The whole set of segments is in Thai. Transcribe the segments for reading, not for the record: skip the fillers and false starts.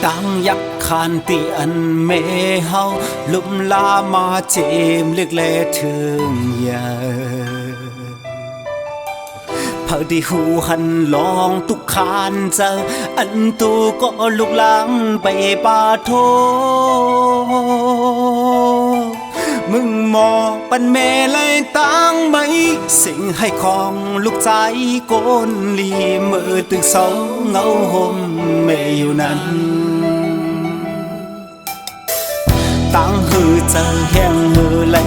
ตั้งยักขานตีอันเมเฮาลุมลามาเจมเล็กแลถึงยาพอดีหูหันลองตุกขานเจออันตูก็ลุกลังไปป่าโทมึงมองปันแม่เลยตั้งไหมสิ่งให้ของลูกใจโกนลีมือตึกเสาเงาห่มไม่อยู่นั้นตั้งหือเจอแห้งมือไหล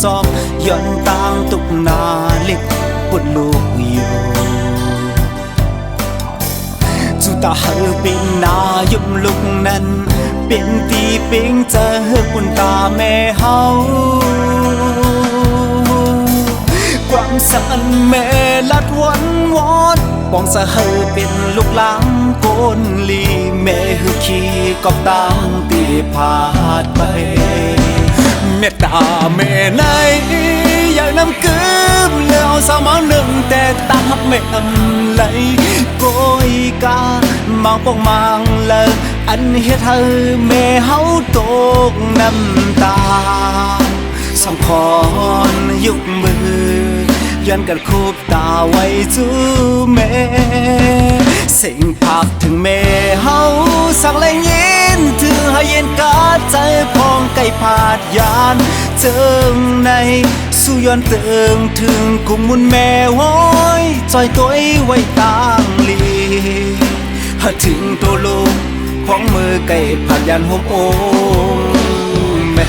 จอกย้อนตั้งตุกนาเล็กปวดลูกอยู่จุตาหือเป็นนายุ่มลุกนั้นเป็นตีปิงเจอคุณตาแม่เฮาความสันแม่ลัดวันวอนปองสะเฮอเป็นลูกหลังโกนลีแม่หือขี้กอบตังตีพาดไปเมตตาแม่ในอยากนำกืมเลี้ยวสาวมาหนึ่งแต่ตาหักแม่อำไหลโกยกามังปองมังเลยอันเฮ็ดให้แม่เฮาตกน้ำตาสองคอนยุกมือยันกันคูบตาไว้จูแม่สิ่งพักถึงแม่เฮาสักแรงยินถึงให้เย็นกาใจพองไก่ผาดยานเจิงในสู้ย้อนเติงถึงกุมมุนแม่ห้อยจอยตัวไว้ต่างลีหาถึงตัวลูกของมือไก่ผาดยานห่มโอแม่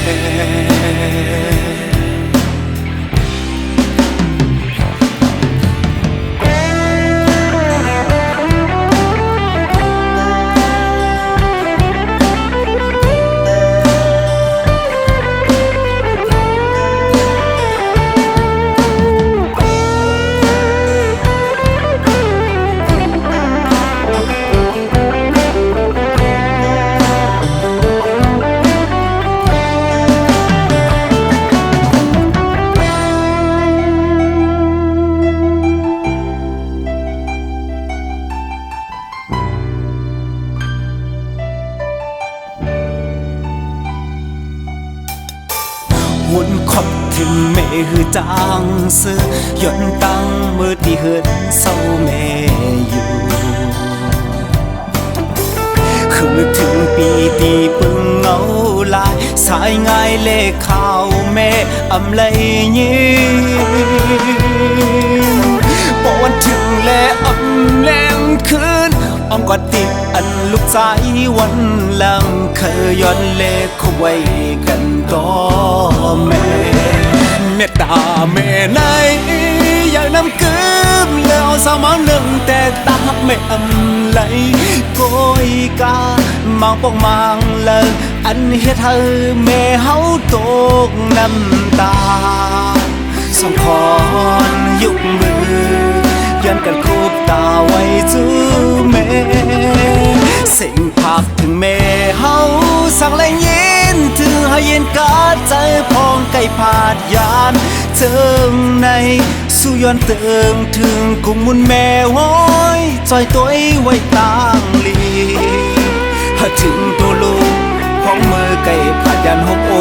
วนขอบถึงแม่หือจางซื้อย่อนตั้งมือที่เหินเศร้าแม่อยู่คือถึงปีที่ปึงเงาลายสายง่ายเลขข่าวแม่อำเลยยิ้มปอนถึงแลอำแรงคืนอ้อมกอดติดอันลูกใจวันหลังเคยย้อนเลขเขาไว้กันต่อแม่เมตตาแม่ในอยากนำกืมแล้วสาวมาหนึ่งแต่ตาหักไม่อำไหลโกยกามังปองมังเลยอันเฮ็ดให้แม่เฮาตกน้ำตาสองคอนยุกมือยันกันคูบตาไว้จูแม่สิ่งพักถึงแม่เฮาสั่งแรงยินถึงให้เย็นกาใจพองไก่ผาดยานเจิงในสู้ย้อนเติงถึงกุมมุนแม่ห้อยจอยตัวไว้ต่างลีหาถึงตัวลูกของมือไก่ผาดยานหกโอ